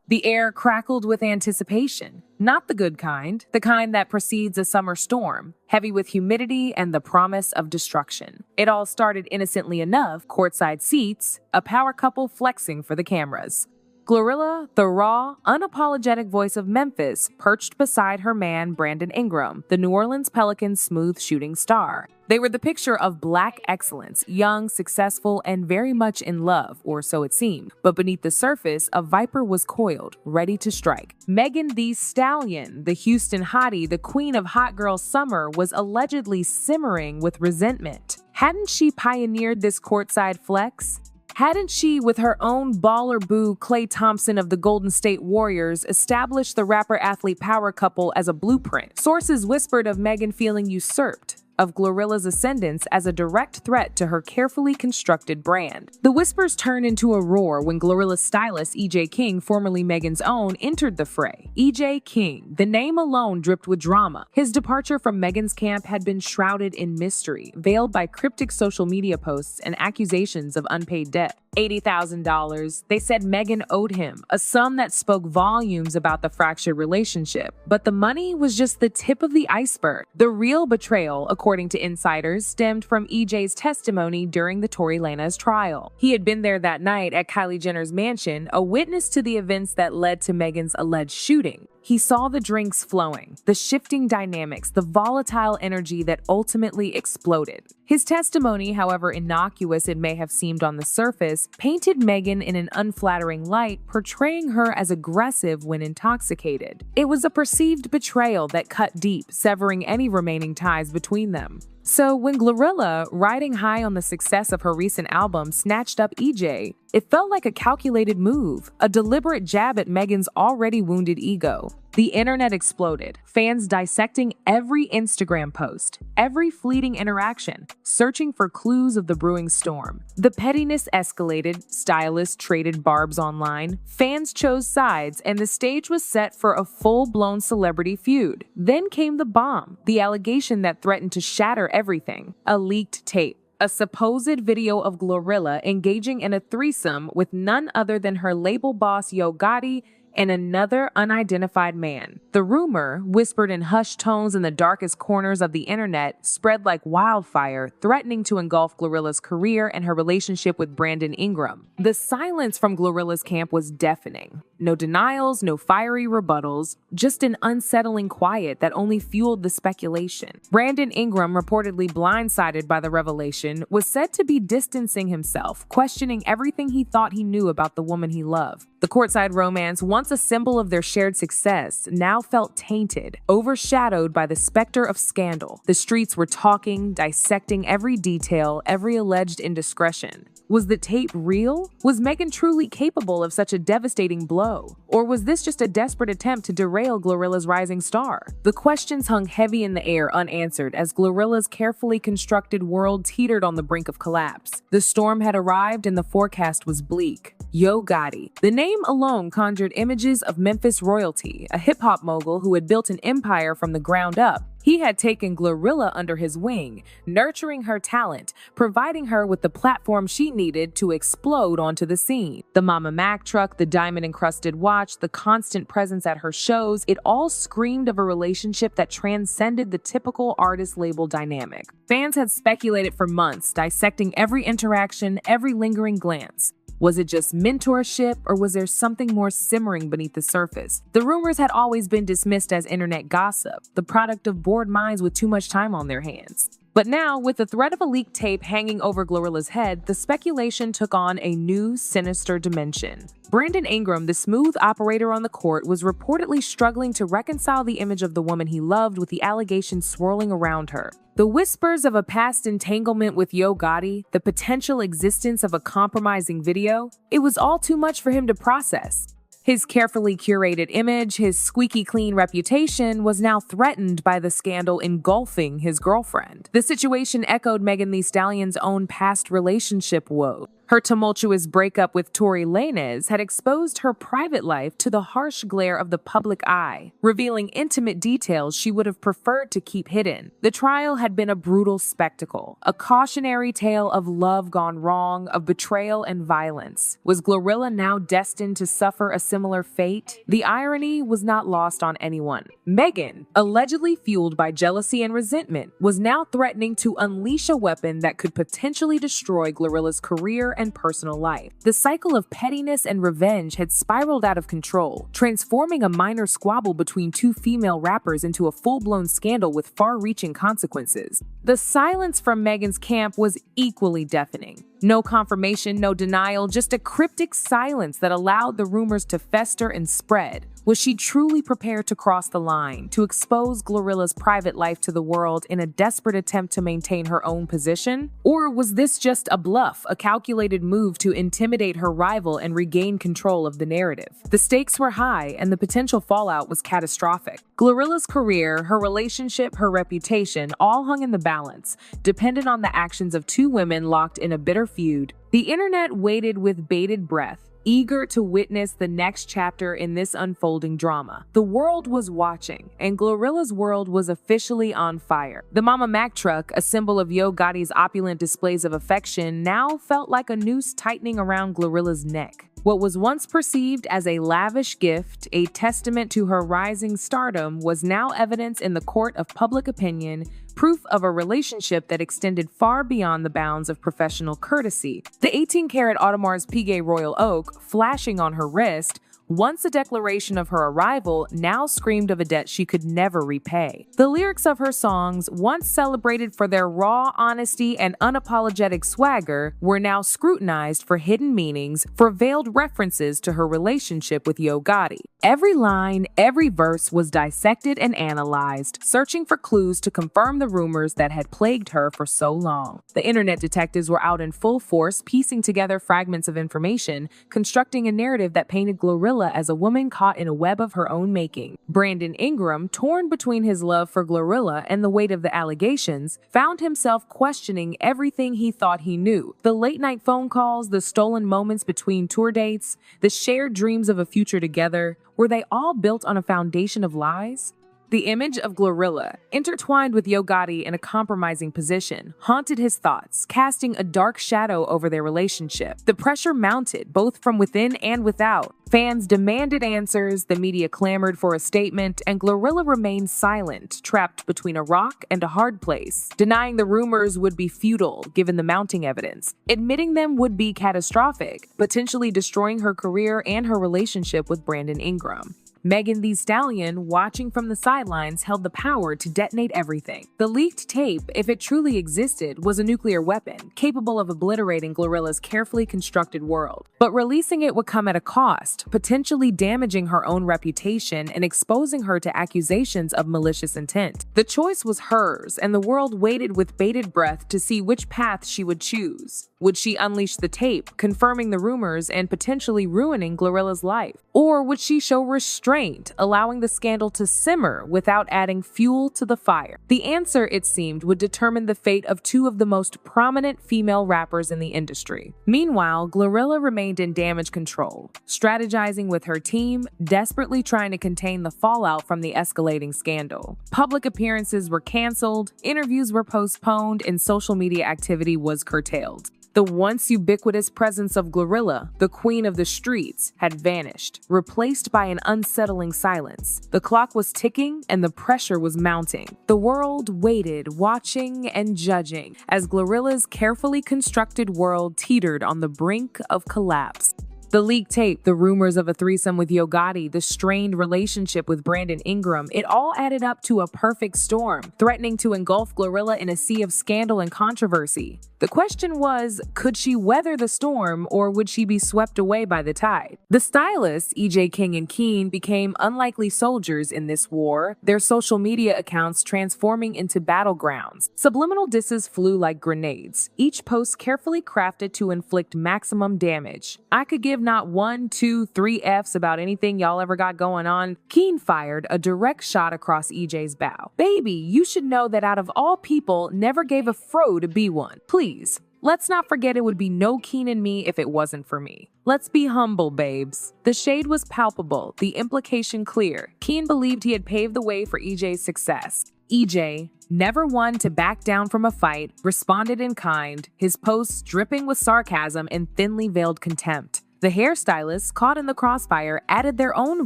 The air crackled with anticipation, not the good kind, the kind that precedes a summer storm, heavy with humidity and the promise of destruction. It all started innocently enough, courtside seats, a power couple flexing for the cameras. Glorilla, the raw, unapologetic voice of Memphis, perched beside her man Brandon Ingram, the New Orleans Pelicans' smooth shooting star. They were the picture of black excellence, young, successful, and very much in love, or so it seemed. But beneath the surface, a viper was coiled, ready to strike. Megan Thee Stallion, the Houston hottie, the queen of hot girl summer, was allegedly simmering with resentment. Hadn't she pioneered this courtside flex? Hadn't she, with her own baller boo Klay Thompson of the Golden State Warriors, established the rapper-athlete power couple as a blueprint? Sources whispered of Megan feeling usurped, of Glorilla's ascendance as a direct threat to her carefully constructed brand. The whispers turned into a roar when Glorilla's stylist E.J. King, formerly Megan's own, entered the fray. E.J. King, the name alone dripped with drama. His departure from Megan's camp had been shrouded in mystery, veiled by cryptic social media posts and accusations of unpaid debt. $80,000. They said Megan owed him, a sum that spoke volumes about the fractured relationship. But the money was just the tip of the iceberg. The real betrayal, according to insiders, stemmed from EJ's testimony during the Tory Lanez trial. He had been there that night at Kylie Jenner's mansion, a witness to the events that led to Megan's alleged shooting. He saw the drinks flowing, the shifting dynamics, the volatile energy that ultimately exploded. His testimony, however innocuous it may have seemed on the surface, painted Megan in an unflattering light, portraying her as aggressive when intoxicated. It was a perceived betrayal that cut deep, severing any remaining ties between them. So when Glorilla, riding high on the success of her recent album, snatched up EJ, it felt like a calculated move, a deliberate jab at Megan's already wounded ego. The internet exploded, fans dissecting every Instagram post, every fleeting interaction, searching for clues of the brewing storm. The pettiness escalated, stylists traded barbs online, fans chose sides, and the stage was set for a full-blown celebrity feud. Then came the bomb, the allegation that threatened to shatter everything, a leaked tape. A supposed video of Glorilla engaging in a threesome with none other than her label boss Yo Gotti and another unidentified man. The rumor, whispered in hushed tones in the darkest corners of the internet, spread like wildfire, threatening to engulf Glorilla's career and her relationship with Brandon Ingram. The silence from Glorilla's camp was deafening. No denials, no fiery rebuttals, just an unsettling quiet that only fueled the speculation. Brandon Ingram, reportedly blindsided by the revelation, was said to be distancing himself, questioning everything he thought he knew about the woman he loved. The courtside romance, once a symbol of their shared success, now felt tainted, overshadowed by the specter of scandal. The streets were talking, dissecting every detail, every alleged indiscretion. Was the tape real? Was Megan truly capable of such a devastating blow? Or was this just a desperate attempt to derail Glorilla's rising star? The questions hung heavy in the air unanswered as Glorilla's carefully constructed world teetered on the brink of collapse. The storm had arrived and the forecast was bleak. Yo Gotti. The name alone conjured images of Memphis royalty, a hip-hop mogul who had built an empire from the ground up. He had taken Glorilla under his wing, nurturing her talent, providing her with the platform she needed to explode onto the scene. The Mama Mac truck, the diamond-encrusted watch, the constant presence at her shows, it all screamed of a relationship that transcended the typical artist label dynamic. Fans had speculated for months, dissecting every interaction, every lingering glance. Was it just mentorship, or was there something more simmering beneath the surface? The rumors had always been dismissed as internet gossip, the product of bored minds with too much time on their hands. But now, with the threat of a leaked tape hanging over Glorilla's head, the speculation took on a new, sinister dimension. Brandon Ingram, the smooth operator on the court, was reportedly struggling to reconcile the image of the woman he loved with the allegations swirling around her. The whispers of a past entanglement with Yo Gotti, the potential existence of a compromising video, it was all too much for him to process. His carefully curated image, his squeaky clean reputation, was now threatened by the scandal engulfing his girlfriend. The situation echoed Megan Thee Stallion's own past relationship woe. Her tumultuous breakup with Tory Lanez had exposed her private life to the harsh glare of the public eye, revealing intimate details she would have preferred to keep hidden. The trial had been a brutal spectacle, a cautionary tale of love gone wrong, of betrayal and violence. Was Glorilla now destined to suffer a similar fate? The irony was not lost on anyone. Megan, allegedly fueled by jealousy and resentment, was now threatening to unleash a weapon that could potentially destroy Glorilla's career and personal life. The cycle of pettiness and revenge had spiraled out of control, transforming a minor squabble between two female rappers into a full-blown scandal with far-reaching consequences. The silence from Megan's camp was equally deafening. No confirmation, no denial, just a cryptic silence that allowed the rumors to fester and spread. Was she truly prepared to cross the line, to expose Glorilla's private life to the world in a desperate attempt to maintain her own position? Or was this just a bluff, a calculated move to intimidate her rival and regain control of the narrative? The stakes were high, and the potential fallout was catastrophic. Glorilla's career, her relationship, her reputation, all hung in the balance, dependent on the actions of two women locked in a bitter feud. The internet waited with bated breath, eager to witness the next chapter in this unfolding drama. The world was watching, and Glorilla's world was officially on fire. The Mama Mac truck, a symbol of Yo Gotti's opulent displays of affection, now felt like a noose tightening around Glorilla's neck. What was once perceived as a lavish gift, a testament to her rising stardom, was now evidence in the court of public opinion, proof of a relationship that extended far beyond the bounds of professional courtesy. The 18-karat Audemars Piguet Royal Oak, flashing on her wrist, once a declaration of her arrival, now screamed of a debt she could never repay. The lyrics of her songs, once celebrated for their raw honesty and unapologetic swagger, were now scrutinized for hidden meanings, for veiled references to her relationship with Yo Gotti. Every line, every verse was dissected and analyzed, searching for clues to confirm the rumors that had plagued her for so long. The internet detectives were out in full force, piecing together fragments of information, constructing a narrative that painted Glorilla as a woman caught in a web of her own making. Brandon Ingram, torn between his love for Glorilla and the weight of the allegations, found himself questioning everything he thought he knew. The late-night phone calls, the stolen moments between tour dates, the shared dreams of a future together, were they all built on a foundation of lies? The image of Glorilla, intertwined with Yo Gotti in a compromising position, haunted his thoughts, casting a dark shadow over their relationship. The pressure mounted, both from within and without. Fans demanded answers, the media clamored for a statement, and Glorilla remained silent, trapped between a rock and a hard place. Denying the rumors would be futile, given the mounting evidence. Admitting them would be catastrophic, potentially destroying her career and her relationship with Brandon Ingram. Megan Thee Stallion, watching from the sidelines, held the power to detonate everything. The leaked tape, if it truly existed, was a nuclear weapon, capable of obliterating Glorilla's carefully constructed world. But releasing it would come at a cost, potentially damaging her own reputation and exposing her to accusations of malicious intent. The choice was hers, and the world waited with bated breath to see which path she would choose. Would she unleash the tape, confirming the rumors and potentially ruining Glorilla's life? Or would she show restraint, allowing the scandal to simmer without adding fuel to the fire? The answer, it seemed, would determine the fate of two of the most prominent female rappers in the industry. Meanwhile, Glorilla remained in damage control, strategizing with her team, desperately trying to contain the fallout from the escalating scandal. Public appearances were canceled, interviews were postponed, and social media activity was curtailed. The once ubiquitous presence of Glorilla, the queen of the streets, had vanished, replaced by an unsettling silence. The clock was ticking and the pressure was mounting. The world waited, watching and judging, as Glorilla's carefully constructed world teetered on the brink of collapse. The leaked tape, the rumors of a threesome with Yo Gotti, the strained relationship with Brandon Ingram, it all added up to a perfect storm, threatening to engulf Glorilla in a sea of scandal and controversy. The question was, could she weather the storm, or would she be swept away by the tide? The stylists, E.J. King and Keen, became unlikely soldiers in this war, their social media accounts transforming into battlegrounds. Subliminal disses flew like grenades, each post carefully crafted to inflict maximum damage. I could give not 1, 2, 3 Fs about anything y'all ever got going on. Keen fired a direct shot across EJ's bow. Baby, you should know that out of all people, never gave a fro to be one. Please, let's not forget it would be no Keen in me if it wasn't for me. Let's be humble, babes. The shade was palpable, the implication clear. Keen believed he had paved the way for EJ's success. EJ, never one to back down from a fight, responded in kind, his posts dripping with sarcasm and thinly veiled contempt. The hairstylists, caught in the crossfire, added their own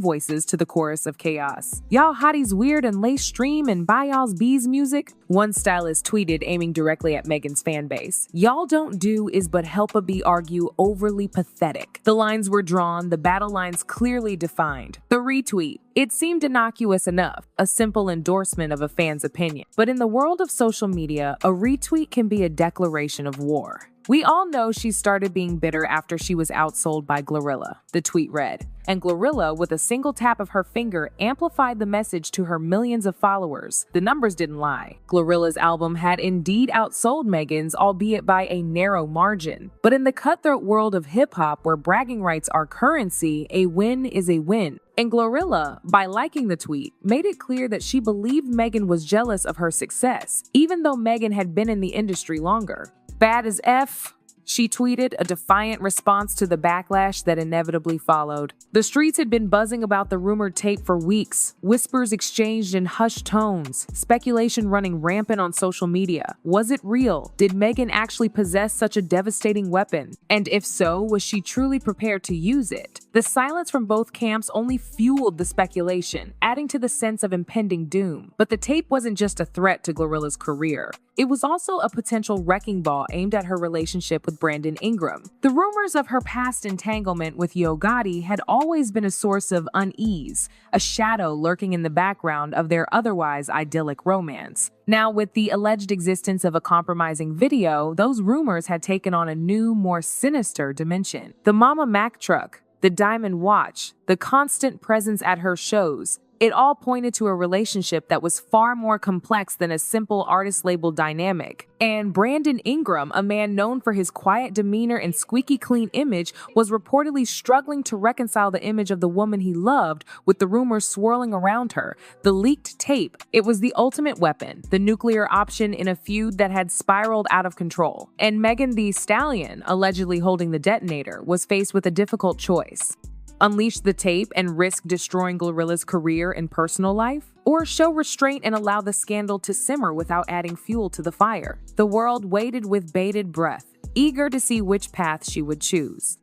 voices to the chorus of chaos. Y'all hotties weird and lace stream and buy y'all's bees music? One stylist tweeted, aiming directly at Megan's fanbase. Y'all don't do is but help a bee argue overly pathetic. The lines were drawn, the battle lines clearly defined. The retweet. It seemed innocuous enough, a simple endorsement of a fan's opinion. But in the world of social media, a retweet can be a declaration of war. We all know she started being bitter after she was outsold by Glorilla, the tweet read. And Glorilla, with a single tap of her finger, amplified the message to her millions of followers. The numbers didn't lie. Glorilla's album had indeed outsold Megan's, albeit by a narrow margin. But in the cutthroat world of hip-hop, where bragging rights are currency, a win is a win. And Glorilla, by liking the tweet, made it clear that she believed Megan was jealous of her success, even though Megan had been in the industry longer. Bad as F, she tweeted, a defiant response to the backlash that inevitably followed. The streets had been buzzing about the rumored tape for weeks, whispers exchanged in hushed tones, speculation running rampant on social media. Was it real? Did Megan actually possess such a devastating weapon? And if so, was she truly prepared to use it? The silence from both camps only fueled the speculation, adding to the sense of impending doom. But the tape wasn't just a threat to Glorilla's career. It was also a potential wrecking ball aimed at her relationship with Brandon Ingram. The rumors of her past entanglement with Gotti had always been a source of unease, a shadow lurking in the background of their otherwise idyllic romance. Now, with the alleged existence of a compromising video, those rumors had taken on a new, more sinister dimension. The Mama Mac truck, the diamond watch, the constant presence at her shows, it all pointed to a relationship that was far more complex than a simple artist-label dynamic. And Brandon Ingram, a man known for his quiet demeanor and squeaky clean image, was reportedly struggling to reconcile the image of the woman he loved with the rumors swirling around her. The leaked tape, it was the ultimate weapon, the nuclear option in a feud that had spiraled out of control. And Megan Thee Stallion, allegedly holding the detonator, was faced with a difficult choice. Unleash the tape and risk destroying Glorilla's career and personal life? Or show restraint and allow the scandal to simmer without adding fuel to the fire? The world waited with bated breath, eager to see which path she would choose.